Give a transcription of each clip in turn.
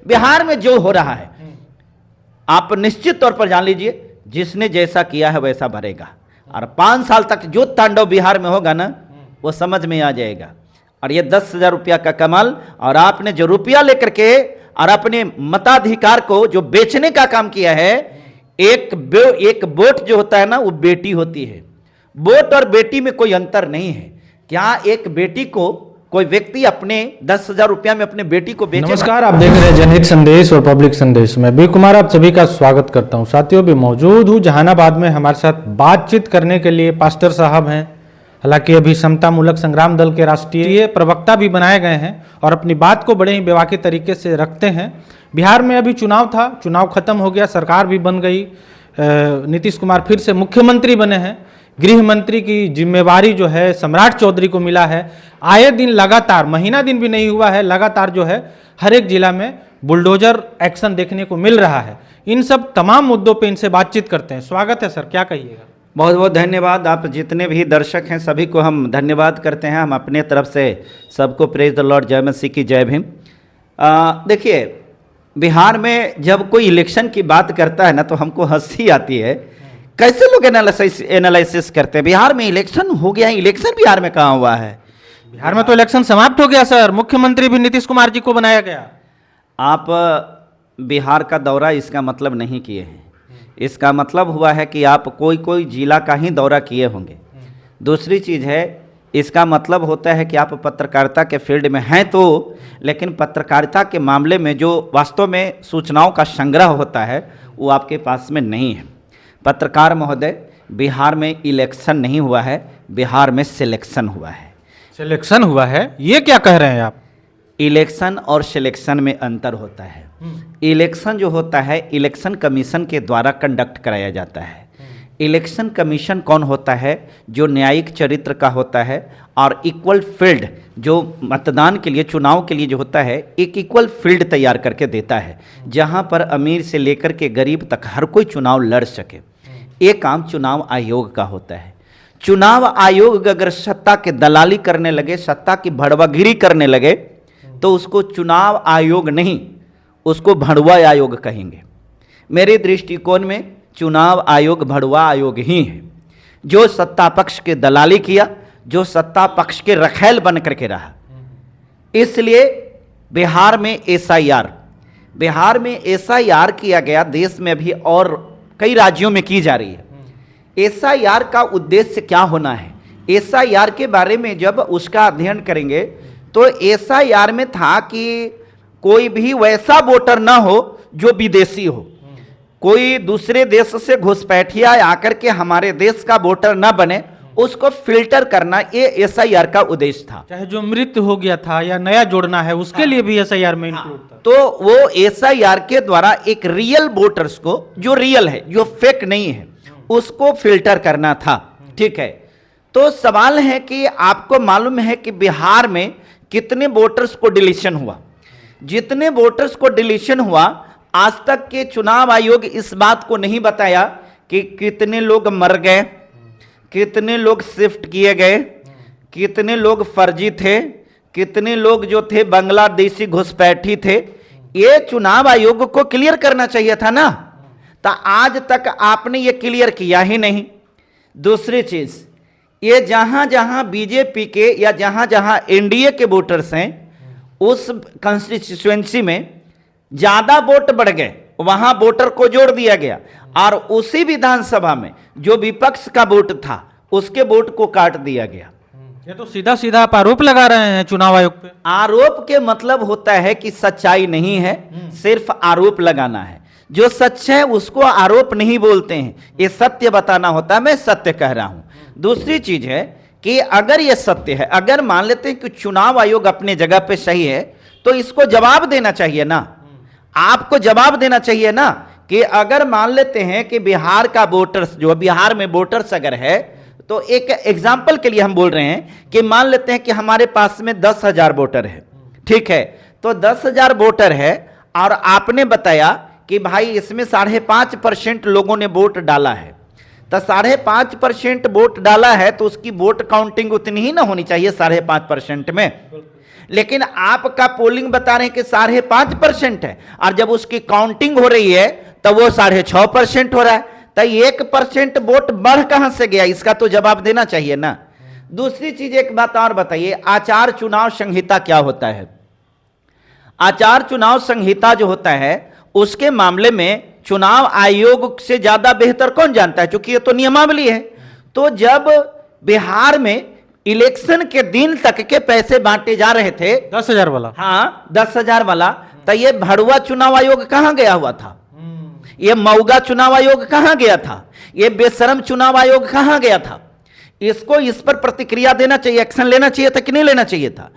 बिहार में जो हो रहा है आप निश्चित तौर पर जान लीजिए, जिसने जैसा किया है वैसा भरेगा। और 5 साल तक जो तांडव बिहार में होगा ना, वो समझ में आ जाएगा। और ये 10,000 रुपया का कमाल, और आपने जो रुपया लेकर के और अपने मताधिकार को जो बेचने का काम किया है, एक वोट जो होता है ना, वो बेटी होती है। वोट और बेटी में कोई अंतर नहीं है। क्या एक बेटी को कोई व्यक्ति अपने 10,000 रुपया में अपने बेटी को बेचे? नमस्कार, आप देख रहे हैं जनहित संदेश और पब्लिक संदेश में बी कुमार आप सभी का स्वागत करता हूं। साथियों, भी मौजूद हूं जहानाबाद में। हमारे साथ बातचीत करने के लिए पास्टर साहब हैं। हालांकि अभी समता मूलक संग्राम दल के राष्ट्रीय प्रवक्ता भी बनाए गए हैं और अपनी बात को बड़े ही बेबाकी तरीके से रखते हैं। बिहार में अभी चुनाव था, चुनाव खत्म हो गया, सरकार भी बन गई, नीतीश कुमार फिर से मुख्यमंत्री बने हैं। गृह मंत्री की जिम्मेवारी जो है सम्राट चौधरी को मिला है। आए दिन लगातार, महीना दिन भी नहीं हुआ है, लगातार जो है हर एक जिला में बुलडोजर एक्शन देखने को मिल रहा है। इन सब तमाम मुद्दों पे इनसे बातचीत करते हैं। स्वागत है सर, क्या कहिएगा? बहुत बहुत धन्यवाद। आप जितने भी दर्शक हैं सभी को हम धन्यवाद करते हैं। हम अपने तरफ से सबको प्रेज द लॉर्ड, जय मसीह की जय भीम। देखिए, बिहार में जब कोई इलेक्शन की बात करता है ना, तो हमको हंसी आती है। कैसे लोग एनालिसिस करते हैं? बिहार में इलेक्शन हो गया है, इलेक्शन बिहार में कहाँ हुआ है? बिहार में तो इलेक्शन समाप्त हो गया सर, मुख्यमंत्री भी नीतीश कुमार जी को बनाया गया। आप बिहार का दौरा इसका मतलब नहीं किए हैं। इसका मतलब हुआ है कि आप कोई जिला का ही दौरा किए होंगे। दूसरी चीज़ है, इसका मतलब होता है कि आप पत्रकारिता के फील्ड में हैं तो, लेकिन पत्रकारिता के मामले में जो वास्तव में सूचनाओं का संग्रह होता है वो आपके पास में नहीं है। पत्रकार महोदय, बिहार में इलेक्शन नहीं हुआ है, बिहार में सिलेक्शन हुआ है। सिलेक्शन हुआ है, ये क्या कह रहे हैं आप? इलेक्शन और सिलेक्शन में अंतर होता है। इलेक्शन जो होता है इलेक्शन कमीशन के द्वारा कंडक्ट कराया जाता है। इलेक्शन कमीशन कौन होता है? जो न्यायिक चरित्र का होता है और इक्वल फील्ड, जो मतदान के लिए, चुनाव के लिए जो होता है, एक इक्वल फील्ड तैयार करके देता है, जहां पर अमीर से लेकर के गरीब तक हर कोई चुनाव लड़ सके। ये काम चुनाव आयोग का होता है। चुनाव आयोग अगर सत्ता के दलाली करने लगे, सत्ता की भड़वागिरी करने लगे, तो उसको चुनाव आयोग नहीं, उसको भड़वा आयोग कहेंगे। मेरे दृष्टिकोण में चुनाव आयोग भड़वा आयोग ही है, जो सत्ता पक्ष के दलाली किया, जो सत्ता पक्ष के रखैल बन करके रहा। इसलिए बिहार में एसआईआर किया गया। देश में भी और कई राज्यों में की जा रही है। एसआईआर का उद्देश्य क्या होना है? एसआईआर के बारे में जब उसका अध्ययन करेंगे तो एसआईआर में था कि कोई भी वैसा वोटर ना हो जो विदेशी हो, कोई दूसरे देश से घुसपैठिया आकर के हमारे देश का वोटर ना बने, उसको फिल्टर करना, ये एसआईआर का उद्देश्य था। चाहे जो मृत हो गया था या नया जोड़ना है, उसके लिए भी एसआईआर में इंक्लूड था। तो वो एसआईआर के द्वारा एक रियल वोटर्स को, जो रियल है, जो फेक नहीं है, उसको फिल्टर करना था। ठीक है, तो सवाल है कि आपको मालूम है कि बिहार में कितने वोटर्स को डिलीशन हुआ? जितने वोटर्स को डिलीशन हुआ, आज तक के चुनाव आयोग इस बात को नहीं बताया कि कितने लोग मर गए, कितने लोग शिफ्ट किए गए, कितने लोग फर्जी थे, कितने लोग जो थे बांग्लादेशी घुसपैठी थे। ये चुनाव आयोग को क्लियर करना चाहिए था ना, तो आज तक आपने ये क्लियर किया ही नहीं। दूसरी चीज, ये जहां जहां बीजेपी के या जहां जहां एनडीए के वोटर्स हैं, उस कंस्टिट्यूएंसी में ज्यादा वोट बढ़ गए, वहां वोटर को जोड़ दिया गया, और उसी विधानसभा में जो विपक्ष का वोट था उसके वोट को काट दिया गया। ये तो सीधा सीधा आप आरोप लगा रहे हैं चुनाव आयोग पे। आरोप के मतलब होता है कि सच्चाई नहीं है, सिर्फ आरोप लगाना है। जो सच है उसको आरोप नहीं बोलते हैं, ये सत्य बताना होता है। मैं सत्य कह रहा हूं। दूसरी चीज है कि अगर ये सत्य है, अगर मान लेते हैं कि चुनाव आयोग अपने जगह पे सही है, तो इसको जवाब देना चाहिए ना, आपको जवाब देना चाहिए ना, कि अगर मान लेते हैं कि बिहार का वोटर्स, जो बिहार में वोटर्स अगर है, तो एक एग्जाम्पल के लिए हम बोल रहे हैं कि मान लेते हैं कि हमारे पास में 10,000 वोटर है। ठीक है, तो 10,000 वोटर है और आपने बताया कि भाई इसमें 5.5% लोगों ने वोट डाला है, तो 5.5% वोट डाला है, तो उसकी वोट काउंटिंग उतनी ही ना होनी चाहिए 5.5% में। लेकिन आपका पोलिंग बता रहे हैं कि 5.5% है, और जब उसकी काउंटिंग हो रही है तो वो 6.5% हो रहा है। तो 1% वोट बढ़ कहां से गया, इसका तो जवाब देना चाहिए ना। दूसरी चीज, एक बात और बताइए, आचार चुनाव संहिता क्या होता है? आचार चुनाव संहिता जो होता है उसके मामले में चुनाव आयोग से ज्यादा बेहतर कौन जानता है, क्योंकि ये तो नियमावली है। तो जब बिहार में इलेक्शन के दिन तक के पैसे बांटे जा रहे थे 10,000 वाला, हाँ 10,000 वाला, तो ये भड़ुआ चुनाव आयोग कहां गया हुआ था? ये मऊगा चुनाव आयोग कहां गया था? ये बेशरम चुनाव आयोग कहां गया था? इसको इस पर प्रतिक्रिया देना चाहिए, एक्शन लेना चाहिए था कि नहीं लेना चाहिए था?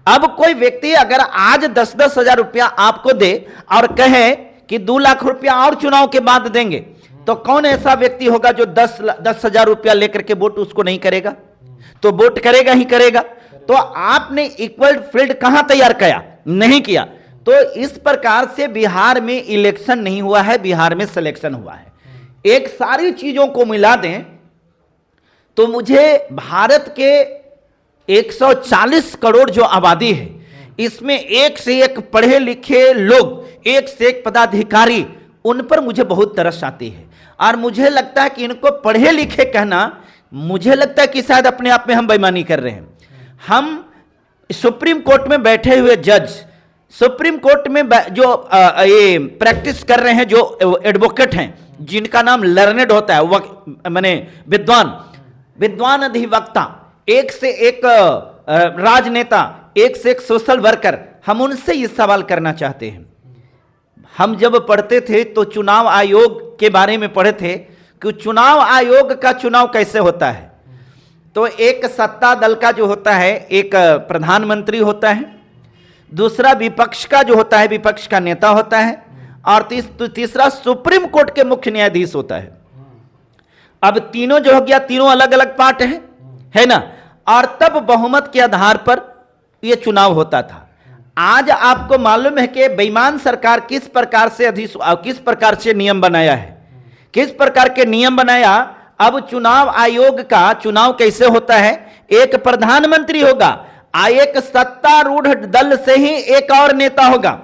अब कोई व्यक्ति अगर आज 10-10 हजार रुपया आपको दे और कहे कि 2 लाख रुपया और चुनाव के बाद देंगे, तो कौन ऐसा व्यक्ति होगा जो 10 हजार रुपया लेकर के वोट उसको नहीं करेगा? तो वोट करेगा ही करेगा। तो आपने इक्वल फील्ड कहां तैयार किया? नहीं किया। तो इस प्रकार से बिहार में इलेक्शन नहीं हुआ है, बिहार में सिलेक्शन हुआ है। एक सारी चीजों को मिला दें तो मुझे भारत के 140 करोड़ जो आबादी है, इसमें एक से एक पढ़े लिखे लोग, एक से एक पदाधिकारी, उन पर मुझे बहुत तरस आती है। और मुझे लगता है कि इनको पढ़े लिखे कहना, मुझे लगता है कि शायद अपने आप में हम बेईमानी कर रहे हैं। हम सुप्रीम कोर्ट में बैठे हुए जज, सुप्रीम कोर्ट में जो ये प्रैक्टिस कर रहे हैं, जो एडवोकेट हैं, जिनका नाम लर्नेड होता है, माने विद्वान अधिवक्ता, एक से एक राजनेता, एक से एक सोशल वर्कर, हम उनसे ये सवाल करना चाहते हैं। हम जब पढ़ते थे तो चुनाव आयोग के बारे में पढ़े थे कि चुनाव आयोग का चुनाव कैसे होता है। तो एक सत्ता दल का जो होता है, एक प्रधानमंत्री होता है, दूसरा विपक्ष का जो होता है, विपक्ष का नेता होता है, और तीसरा सुप्रीम कोर्ट के मुख्य न्यायाधीश होता है। अब तीनों जो हो गया, तीनों अलग अलग पार्ट है ना। और तब बहुमत के आधार पर यह चुनाव होता था। आज आपको मालूम है कि बेईमान सरकार किस प्रकार से नियम बनाया है, किस प्रकार के नियम बनाया। अब चुनाव आयोग का चुनाव कैसे होता है? एक प्रधानमंत्री होगा, एक सत्तारूढ़ दल से ही एक और नेता होगा,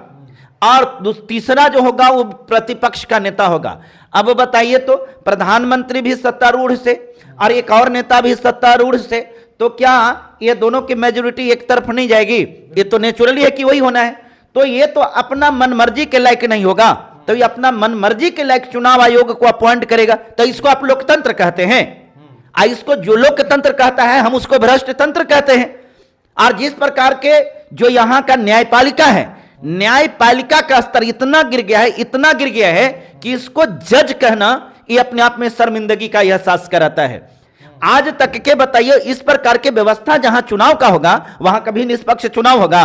और तीसरा जो होगा वो प्रतिपक्ष का नेता होगा। अब बताइए, तो प्रधानमंत्री भी सत्तारूढ़ से और एक और नेता भी सत्तारूढ़ से, तो क्या ये दोनों की मेजोरिटी एक तरफ नहीं जाएगी? ये तो नेचुरली है कि वही होना है। तो ये तो अपना मनमर्जी के लायक नहीं होगा। तो ये अपना मनमर्जी के लायक चुनाव आयोग को अपॉइंट करेगा, तो इसको आप लोकतंत्र कहते हैं। इसको जो लोकतंत्र कहता है, हम उसको भ्रष्ट तंत्र कहते हैं। और जिस प्रकार के जो यहां का न्यायपालिका है, न्यायपालिका का स्तर इतना गिर गया है कि इसको जज कहना ये अपने आप में शर्मिंदगी का एहसास कराता है। आज तक के बताइए, इस प्रकार के व्यवस्था जहां चुनाव का होगा वहां कभी निष्पक्ष चुनाव होगा?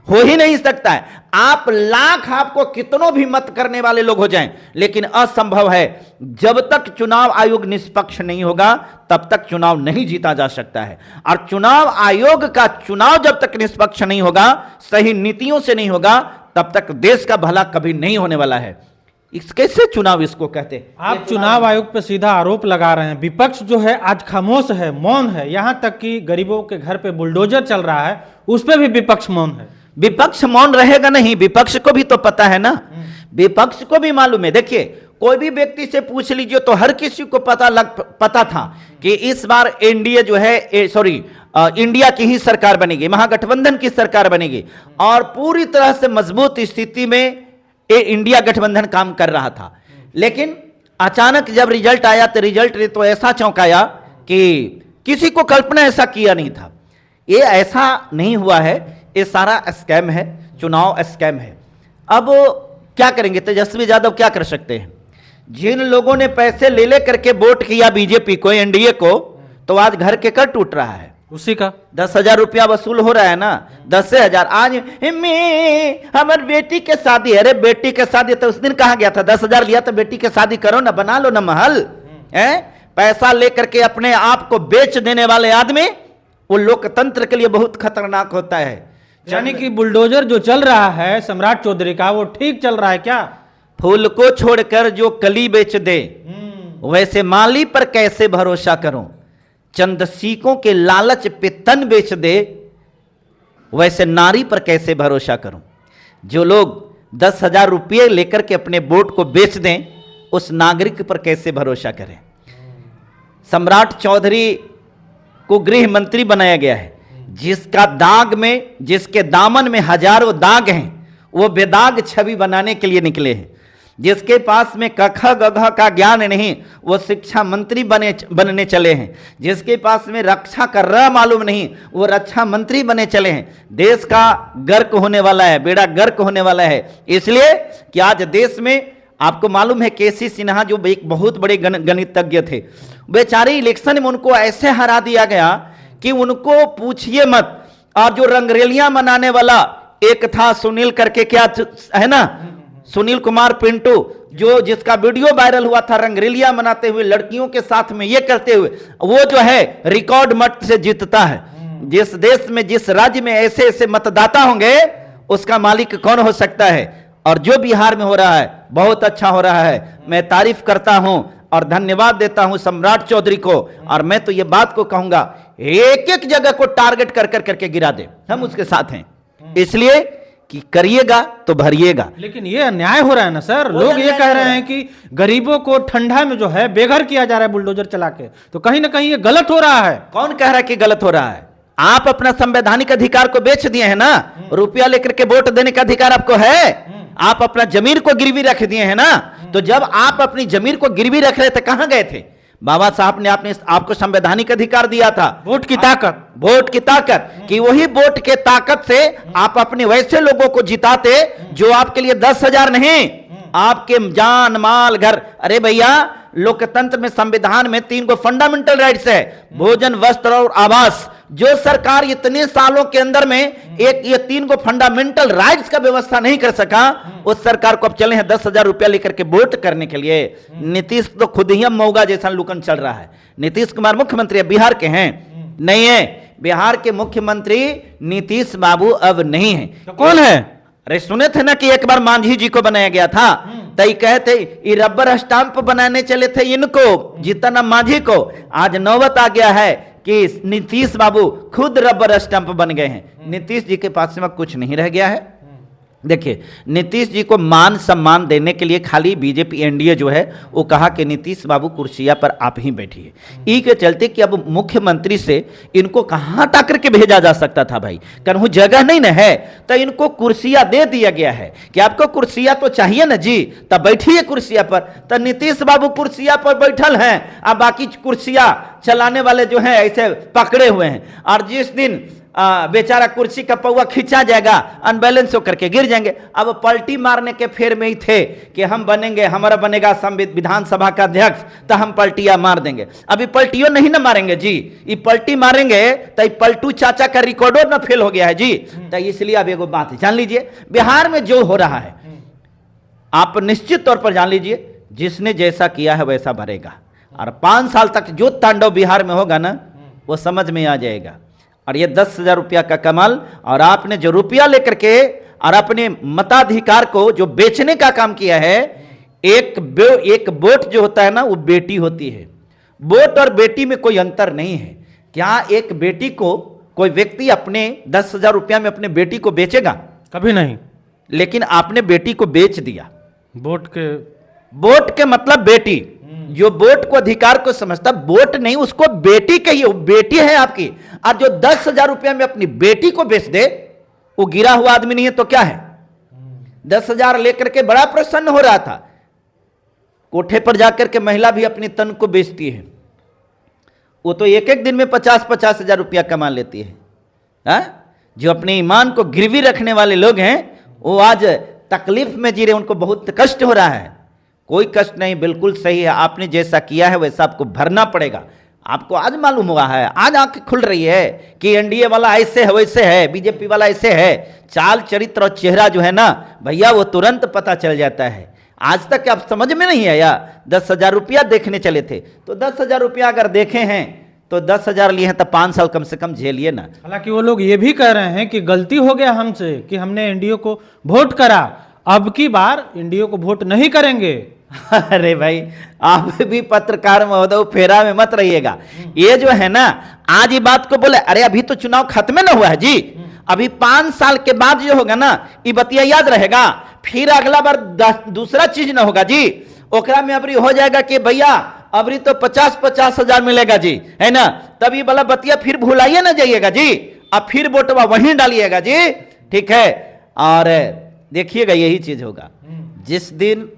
हो ही नहीं सकता है। आप लाख, आपको कितनों भी मत करने वाले लोग हो जाएं, लेकिन असंभव है। जब तक चुनाव आयोग निष्पक्ष नहीं होगा तब तक चुनाव नहीं जीता जा सकता है। और चुनाव आयोग का चुनाव जब तक निष्पक्ष नहीं होगा, सही नीतियों से नहीं होगा, तब तक देश का भला कभी नहीं होने वाला है। इस कैसे चुनाव इसको कहते हैं? आप चुनाव आयोग पर सीधा आरोप लगा रहे हैं। विपक्ष जो है आज खामोश है, मौन है। यहां तक कि गरीबों के घर पे बुलडोजर चल रहा है, उस पर भी विपक्ष मौन है। विपक्ष मौन रहेगा नहीं, विपक्ष को भी तो पता है ना, विपक्ष को भी मालूम है। देखिए, कोई भी व्यक्ति से पूछ लीजिए तो हर किसी को पता था कि इस बार एनडीए जो है, इंडिया की ही सरकार बनेगी, महागठबंधन की सरकार बनेगी, और पूरी तरह से मजबूत स्थिति में इंडिया गठबंधन काम कर रहा था। लेकिन अचानक जब रिजल्ट आया तो रिजल्ट ने तो ऐसा चौंकाया कि किसी को कल्पना ऐसा किया नहीं था। ये ऐसा नहीं हुआ है, ये सारा स्कैम है, चुनाव स्कैम है। अब क्या करेंगे? तेजस्वी यादव क्या कर सकते हैं? जिन लोगों ने पैसे ले ले करके वोट किया बीजेपी को, एनडीए को, तो आज घर के कर टूट रहा है। उसी का 10,000 रुपया वसूल हो रहा है ना, 10,000। आज हमारी बेटी के शादी, अरे बेटी के शादी तो उस दिन कहा गया था? 10,000 लिया तो बेटी के शादी करो ना, बना लो ना महल। पैसा लेकर के अपने आप को बेच देने वाले आदमी, वो लोकतंत्र के लिए बहुत खतरनाक होता है। यानी कि बुलडोजर जो चल रहा है सम्राट चौधरी का, वो ठीक चल रहा है क्या? फूल को छोड़कर जो कली बेच दे, वैसे माली पर कैसे भरोसा करूं? चंद सीकों के लालच पे तन बेच दे, वैसे नारी पर कैसे भरोसा करूं? जो लोग 10,000 रुपये लेकर के अपने वोट को बेच दें, उस नागरिक पर कैसे भरोसा करें? सम्राट चौधरी को गृह मंत्री बनाया गया है, जिसका दाग में, जिसके दामन में हजारों दाग हैं, वो बेदाग छवि बनाने के लिए निकले हैं। जिसके पास में कख गघ का ज्ञान नहीं, वो शिक्षा मंत्री बनने चले हैं। जिसके पास में रक्षा कर रहा मालूम नहीं, वो रक्षा मंत्री बने चले हैं। देश का गर्क होने वाला है, बेड़ा गर्क होने वाला है। इसलिए कि आज देश में आपको मालूम है केसी सिन्हा जो एक बहुत बड़े गणितज्ञ थे, बेचारे इलेक्शन में उनको ऐसे हरा दिया गया कि उनको पूछिए मत। और जो रंगरेलियां मनाने वाला एक था सुनील करके, क्या है ना, सुनील कुमार पिंटू, जो जिसका वीडियो वायरल हुआ था रंगरेलियां मनाते हुए लड़कियों के साथ में ये करते हुए, वो जो है रिकॉर्ड मत से जीतता है। जिस देश में, जिस राज्य में ऐसे ऐसे मतदाता होंगे, उसका मालिक कौन हो सकता है? और जो बिहार में हो रहा है बहुत अच्छा हो रहा है। मैं तारीफ करता हूं और धन्यवाद देता हूं सम्राट चौधरी को। और मैं तो ये बात को कहूंगा, एक एक जगह को टारगेट कर कर करके गिरा दे, हम उसके साथ हैं। इसलिए कि करिएगा तो भरिएगा। लेकिन ये अन्याय हो रहा है ना सर, लोग ये कह रहे हैं कि गरीबों को ठंडा में जो है बेघर किया जा रहा है बुलडोजर चला के, तो कहीं ना कहीं ये गलत हो रहा है। कौन कह रहा है कि गलत हो रहा है? आप अपना संवैधानिक अधिकार को बेच दिए हैं ना, रुपया लेकर के वोट देने का अधिकार आपको है। आप अपना जमीर को गिरवी रख दिए हैं ना, तो जब आप अपनी जमीर को गिरवी रख रहे थे, कहां गए थे? बाबा साहब ने आपको संवैधानिक अधिकार दिया था, वोट की ताकत, वोट की ताकत, कि वही वोट के ताकत से आप अपने वैसे लोगों को जिताते जो आपके लिए 10,000 नहीं, आपके जान माल घर। अरे भैया, लोकतंत्र में, संविधान में 3 फंडामेंटल राइट्स है, भोजन, वस्त्र और आवास। जो सरकार इतने सालों के अंदर में ये 3 फंडामेंटल राइट्स का व्यवस्था नहीं कर सका, उस सरकार को अब चले हैं 10,000 रुपया लेकर के वोट करने के लिए। नीतीश तो खुद ही मौगा जैसा लुकन चल रहा है। नीतीश कुमार मुख्यमंत्री बिहार के हैं? नहीं है। बिहार के मुख्यमंत्री नीतीश बाबू अब नहीं है। तो कौन है? अरे सुने थे ना कि एक बार मांझी जी को बनाया गया था, तय कहते ये रबर स्टाम्प बनाने चले थे इनको, जीतन मांझी को। आज नौबत आ गया है कि नीतीश बाबू खुद रबर स्टंप बन गए हैं। नीतीश जी के पास में कुछ नहीं रह गया है। देखिए, नीतीश जी को मान सम्मान देने के लिए खाली बीजेपी एनडीए जो है वो कहा कि नीतीश बाबू कुर्सिया पर आप ही बैठिए। ई के चलते कि अब मुख्यमंत्री से इनको कहां ताकर के भेजा जा सकता था भाई, कहीं जगह नहीं ना है, तो इनको कुर्सिया दे दिया गया है कि आपको कुर्सिया तो चाहिए ना जी, तब बैठिए कुर्सिया पर। तो नीतीश बाबू कुर्सिया पर बैठल हैं, अब बाकी कुर्सिया चलाने वाले जो हैं ऐसे पकड़े हुए हैं। और जिस दिन बेचारा कुर्सी का पौवा खींचा जाएगा, अनबैलेंस होकर के गिर जाएंगे। अब पलटी मारने के फेर में ही थे कि हम बनेंगे, हमारा बनेगा विधानसभा का अध्यक्ष, तो हम पलटियां मार देंगे। अभी पलटियों नहीं ना मारेंगे जी, ये पलटी मारेंगे तो पलटू चाचा का रिकॉर्डो ना फेल हो गया है जी। तो इसलिए अब एगो बात जान लीजिए, बिहार में जो हो रहा है आप निश्चित तौर पर जान लीजिए, जिसने जैसा किया है वैसा भरेगा। और 5 साल तक जो तांडव बिहार में होगा ना, वो समझ में आ जाएगा। और ये 10,000 रुपया का कमाल, और आपने जो रुपया लेकर के और अपने मताधिकार को जो बेचने का काम किया है। एक वोट जो होता है ना, वो बेटी होती है। वोट और बेटी में कोई अंतर नहीं है। क्या एक बेटी को कोई व्यक्ति अपने 10,000 रुपया में अपने बेटी को बेचेगा? कभी नहीं। लेकिन आपने बेटी को बेच दिया। वोट के मतलब बेटी, जो वोट को अधिकार को समझता, वोट नहीं उसको बेटी कहिए, बेटी है आपकी। और जो 10,000 रुपया में अपनी बेटी को बेच दे, वो गिरा हुआ आदमी नहीं है तो क्या है? 10,000 लेकर के बड़ा प्रसन्न हो रहा था। कोठे पर जाकर के महिला भी अपनी तन को बेचती है। वो तो एक एक दिन में 50-50 हजार रुपया कमा लेती है। जो अपने ईमान को गिरवी रखने वाले लोग हैं, वो आज तकलीफ में जी रहे, उनको बहुत कष्ट हो रहा है। कोई कष्ट नहीं, बिल्कुल सही है। आपने जैसा किया है वैसा आपको भरना पड़ेगा। आपको आज मालूम हुआ है, आज आंखें खुल रही है कि एनडीए वाला ऐसे है वैसे है, बीजेपी वाला ऐसे है। चाल चरित्र और चेहरा जो है ना भैया, वो तुरंत पता चल जाता है। आज तक आप समझ में नहीं आया? 10,000 रुपया देखने चले थे, तो 10,000 रुपया अगर देखे हैं तो 10,000 लिए हैं तो 5 साल कम से कम झेलिए ना। हालांकि वो लोग ये भी कह रहे हैं कि गलती हो गया हमसे कि हमने एनडीए को वोट करा, अब की बार एनडीए को वोट नहीं करेंगे। अरे भाई, आप भी पत्रकार महोदय फेरा में मत रहिएगा। ये जो है ना, आज ये बात को बोले, अरे अभी तो चुनाव खत्म ना हुआ है जी, अभी 5 साल के बाद जो होगा ना, ये बतिया याद रहेगा। फिर अगला बार दूसरा चीज ना होगा जी, ओकरा में अबरी हो जाएगा कि भैया अबरी तो 50-50 हजार मिलेगा जी, है ना। तब ये वाला बतिया फिर भुलाइए ना जाइएगा जी, अब फिर वोटवा वहीं डालिएगा जी, ठीक है। और देखिएगा यही चीज होगा जिस दिन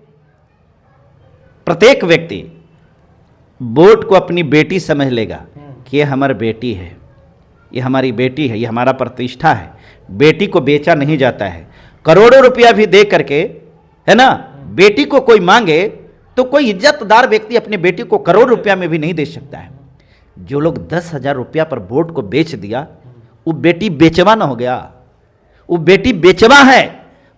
प्रत्येक व्यक्ति वोट को अपनी बेटी समझ लेगा कि ये हमारी बेटी है, ये हमारी बेटी है, ये हमारा प्रतिष्ठा है, बेटी को बेचा नहीं जाता है। करोड़ों रुपया भी दे करके, है ना, बेटी को कोई मांगे तो कोई इज्जतदार व्यक्ति अपने बेटी को करोड़ रुपया में भी नहीं दे सकता है। जो लोग 10,000 रुपया पर वोट को बेच दिया, वो बेटी बेचवा ना हो गया, वो बेटी बेचवा है।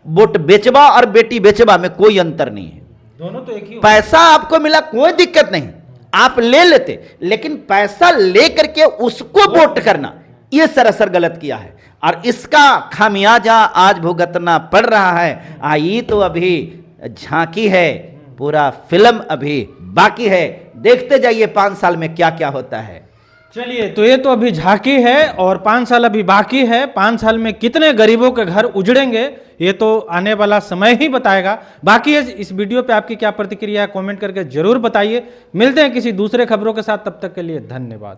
वोट बेचवा और बेटी बेचवा में कोई अंतर नहीं है, दोनों तो एक ही। पैसा आपको मिला कोई दिक्कत नहीं, आप ले लेते, लेकिन पैसा लेकर के उसको वोट करना, यह सरासर गलत किया है और इसका खामियाजा आज भुगतना पड़ रहा है। आई तो अभी झांकी है, पूरा फिल्म अभी बाकी है, देखते जाइए 5 साल में क्या क्या होता है। चलिए, तो ये तो अभी झांकी है और 5 साल अभी बाकी है। 5 साल में कितने गरीबों के घर उजड़ेंगे ये तो आने वाला समय ही बताएगा। बाकी इस वीडियो पे आपकी क्या प्रतिक्रिया है कमेंट करके जरूर बताइए। मिलते हैं किसी दूसरे खबरों के साथ, तब तक के लिए धन्यवाद।